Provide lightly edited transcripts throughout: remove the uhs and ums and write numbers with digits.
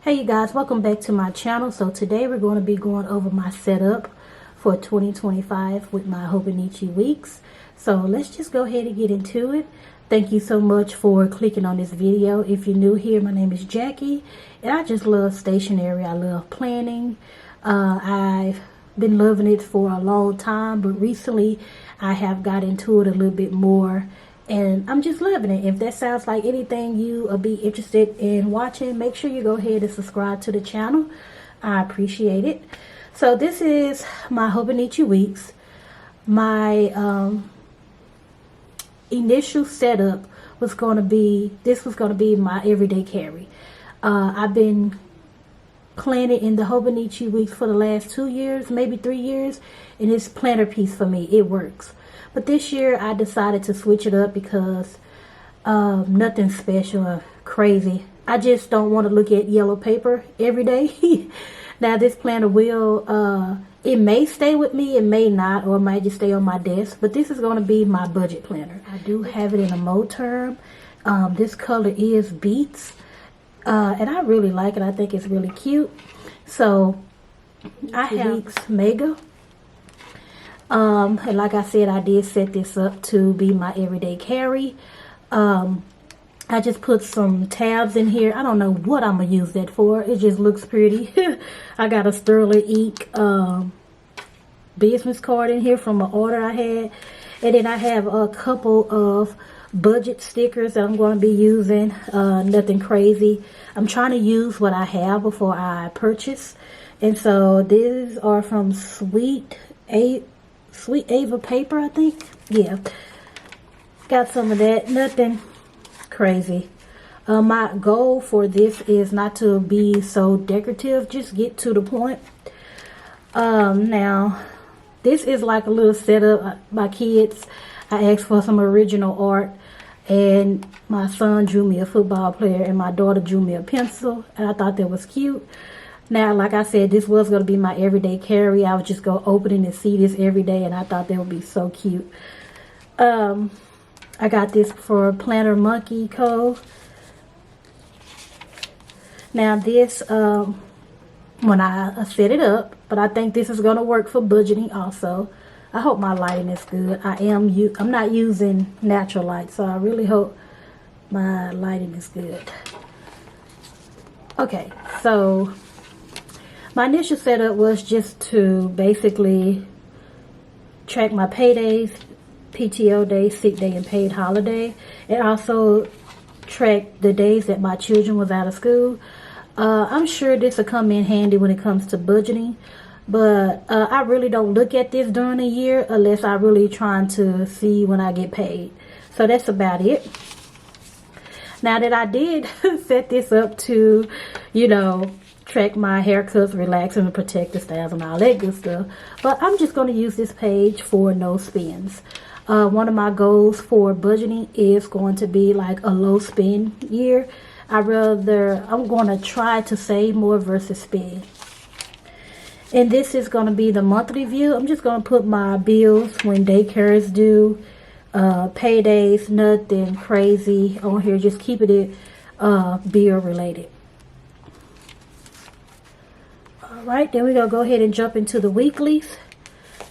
Hey you guys, welcome back to my channel. So today we're going to be going over my setup for 2025 with my Hobonichi weeks. So let's just go ahead and get into it. Thank you so much for clicking on this video. If you're new here, my name is Jackie and I just love stationery. I love planning. I've been loving it for a long time, but recently I have got into it a little bit more. And I'm just loving it. If that sounds like anything you will be interested in watching, make sure you go ahead and subscribe to the channel. I appreciate it. So this is my Hobonichi weeks. My initial setup was going to be, this was going to be my everyday carry. I've been planning in the Hobonichi weeks for the last 2 years, maybe 3 years. And it's planner piece for me. It works. But this year I decided to switch it up because nothing special or crazy. I just don't want to look at yellow paper every day. Now this planner will, it may stay with me, it may not, or it might just stay on my desk. But this is going to be my budget planner. I do have it in a mauve term. This color is Beets. And I really like it. I think it's really cute. So I have Weeks Mega. And like I said, I did set this up to be my everyday carry. I just put some tabs in here. I don't know what I'm gonna use that for. It just looks pretty. I got a Sterling ink business card in here from an order I had. And then I have a couple of budget stickers that I'm going to be using. Nothing crazy. I'm trying to use what I have before I purchase. And so these are from Sweet Ava paper, I think. Yeah, got some of that. Nothing crazy. My goal for this is not to be so decorative, just get to the point. Now this is like a little setup. My kids, I asked for some original art, and my son drew me a football player and my daughter drew me a pencil, and I thought that was cute. Now, like I said, this was going to be my everyday carry. I would just go opening and see this every day, and I thought that would be so cute. I got this for Planner Monkey Co. Now, this, when I set it up, but I think this is going to work for budgeting also. I hope my lighting is good. I'm not using natural light, so I really hope my lighting is good. Okay, so my initial setup was just to basically track my paydays, PTO days, sick day, and paid holiday. And also track the days that my children was out of school. I'm sure this will come in handy when it comes to budgeting. But I really don't look at this during the year unless I really trying to see when I get paid. So that's about it. Now that I did set this up to, you know, track my haircuts, relaxing and protective styles and all that good stuff. But I'm just going to use this page for no spends. One of my goals for budgeting is going to be like a low spend year. I'm going to try to save more versus spend. And this is going to be the monthly view. I'm just going to put my bills when daycare is due, paydays, nothing crazy on here. Just keeping it bill related. Alright, then we're going to go ahead and jump into the weeklies.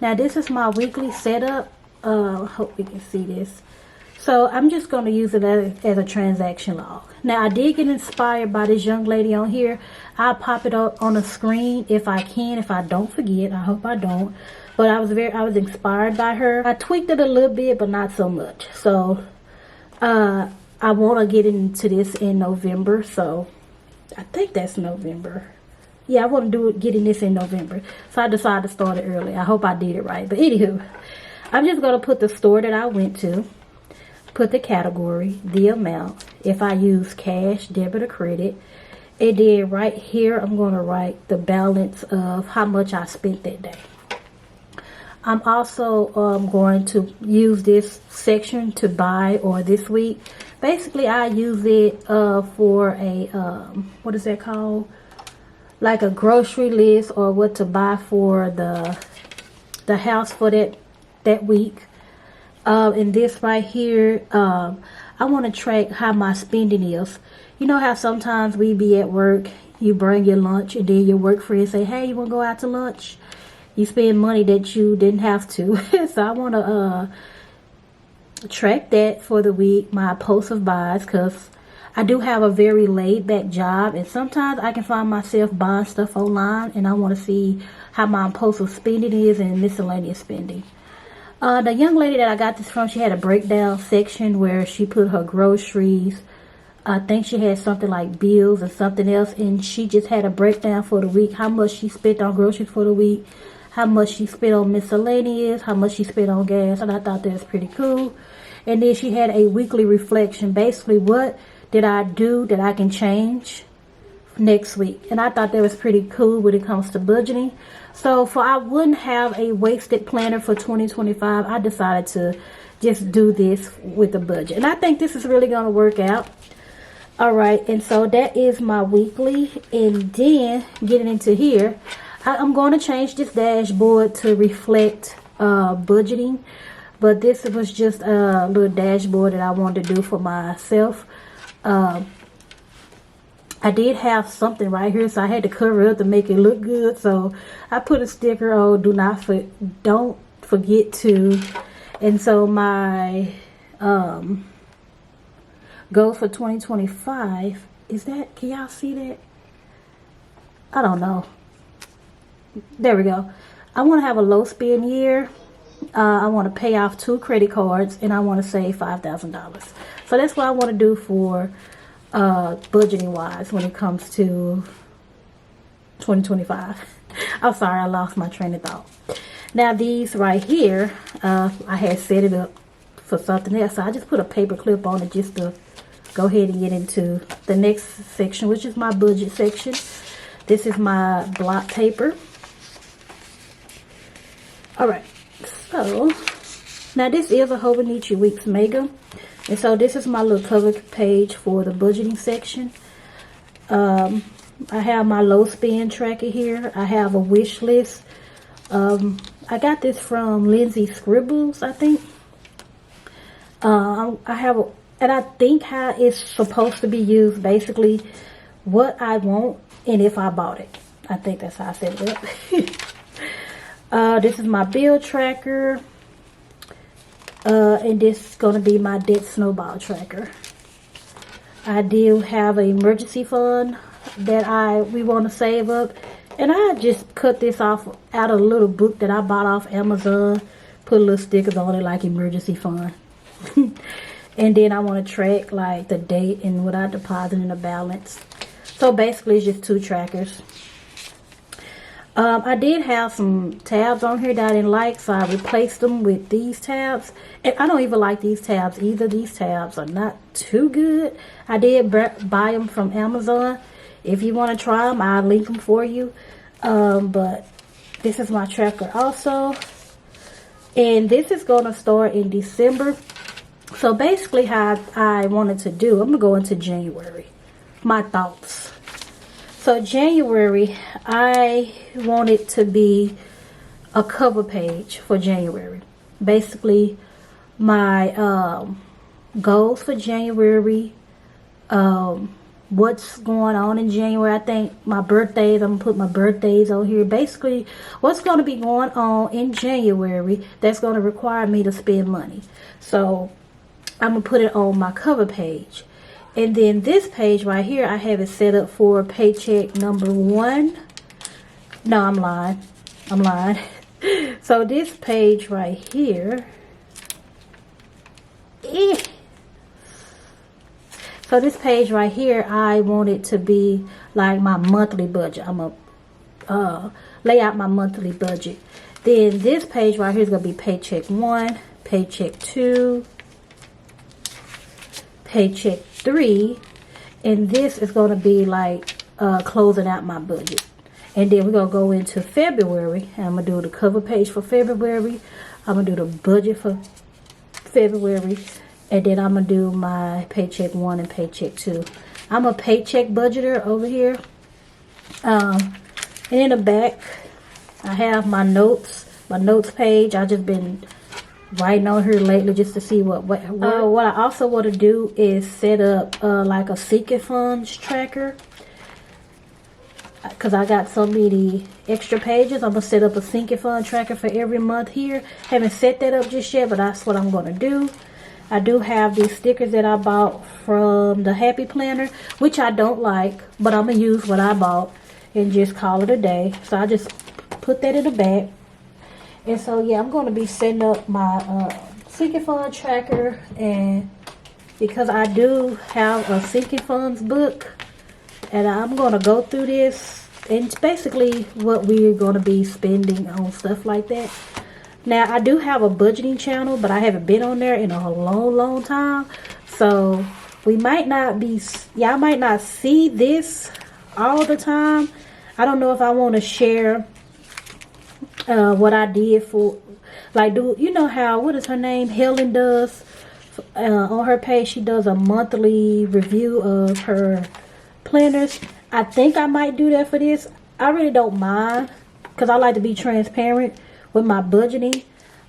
Now this is my weekly setup. Hope we can see this. So I'm just going to use it as a transaction log. Now I did get inspired by this young lady on here. I'll pop it up on the screen if I can, if I don't forget. I hope I don't. But I was inspired by her. I tweaked it a little bit, but not so much. So I want to get into this in November. So I think that's November. Yeah, I want to getting this in November. So I decided to start it early. I hope I did it right. But anywho, I'm just going to put the store that I went to. Put the category, the amount, if I use cash, debit, or credit. And then right here, I'm going to write the balance of how much I spent that day. I'm also going to use this section to buy or this week. Basically, I use it for a, what is that called? Like a grocery list or what to buy for the house for that week. And this right here, I want to track how my spending is. You know how sometimes we be at work you bring your lunch, and then your work friends say, hey, you want to go out to lunch? You spend money that you didn't have to. So I want to track that for the week, my impulsive buys, because I do have a very laid back job, and sometimes I can find myself buying stuff online, and I want to see how my impulsive spending is and miscellaneous spending. The young lady that I got this from, she had a breakdown section where she put her groceries. I think she had something like bills and something else, and she just had a breakdown for the week, how much she spent on groceries for the week, how much she spent on miscellaneous, how much she spent on gas, and I thought that was pretty cool. And then she had a weekly reflection, basically what did I do that I can change next week. And I thought that was pretty cool when it comes to budgeting. So for I wouldn't have a wasted planner for 2025, I decided to just do this with a budget. And I think this is really going to work out. All right, and so that is my weekly. And then getting into here, I'm going to change this dashboard to reflect budgeting. But this was just a little dashboard that I wanted to do for myself. I did have something right here, so I had to cover it up to make it look good. So I put a sticker on, don't forget to. And so my goal for 2025 is that, can y'all see that? I don't know. There we go. I want to have a low spend year. I want to pay off 2 credit cards, and I want to save $5,000. So that's what I want to do for budgeting wise when it comes to 2025. I'm sorry, I lost my train of thought. Now these right here, I had set it up for something else, so I just put a paper clip on it just to go ahead and get into the next section, which is my budget section. This is my block paper. All right, so now this is a Hobonichi Weeks Mega. And so this is my little cover page for the budgeting section. I have my low spend tracker here. I have a wish list. I got this from Lindsay Scribbles, I think. I have and I think how it's supposed to be used, basically what I want and if I bought it. I think that's how I set it up. This is my bill tracker. And this is going to be my debt snowball tracker. I do have an emergency fund that we want to save up. And I just cut this off out of a little book that I bought off Amazon. Put little stickers on it like emergency fund. And then I want to track like the date and what I deposit in the balance. So basically it's just 2 trackers. I did have some tabs on here that I didn't like, so I replaced them with these tabs. And I don't even like these tabs either. These tabs are not too good. I did buy them from Amazon. If you want to try them, I'll link them for you. But this is my tracker also. And this is going to start in December. So basically how I wanted to do, I'm going to go into January. My thoughts. So January, I want it to be a cover page for January. Basically, my goals for January, what's going on in January. I think my birthdays, I'm going to put my birthdays on here. Basically, what's going to be going on in January that's going to require me to spend money. So I'm going to put it on my cover page. And then this page right here, I have it set up for paycheck number 1. No, I'm lying. So this page right here. So this page right here, I want it to be like my monthly budget. I'm going to lay out my monthly budget. Then this page right here is going to be paycheck 1, paycheck 2, paycheck 3, and this is going to be like closing out my budget. And then we're going to go into February, and I'm going to do the cover page for February. I'm going to do the budget for February, and then I'm going to do my paycheck 1 and paycheck 2. I'm a paycheck budgeter over here. And in the back, I have my notes page. I just been writing on here lately just to see what I also want to do is set up like a sinking funds tracker. because I got so many extra pages. I'm gonna set up a sinking fund tracker for every month here. Haven't set that up just yet, but that's what I'm gonna do. I do have these stickers that I bought from the Happy Planner, which I don't like, but I'm gonna use what I bought and just call it a day. So I just put that in the back. And so yeah, I'm gonna be setting up my sinking fund tracker, and because I do have a sinking funds book, and I'm gonna go through this, and it's basically what we're gonna be spending on stuff like that. Now I do have a budgeting channel, but I haven't been on there in a long time, so we might not be, y'all might not see this all the time. I don't know if I want to share what I did for, like, do you know how, what is her name, Helen does on her page? She does a monthly review of her planners. I think I might do that for this. I really don't mind, because I like to be transparent with my budgeting,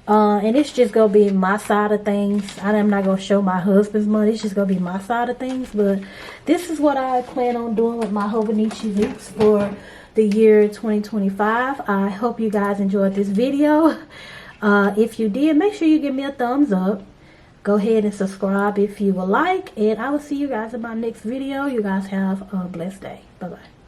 and it's just gonna be my side of things. I'm not gonna show my husband's money. It's just gonna be my side of things. But this is what I plan on doing with my Hobonichi Weeks for the year 2025. I hope you guys enjoyed this video. If you did, make sure you give me a thumbs up. Go ahead and subscribe if you would like, and I will see you guys in my next video. You guys have a blessed day. Bye bye.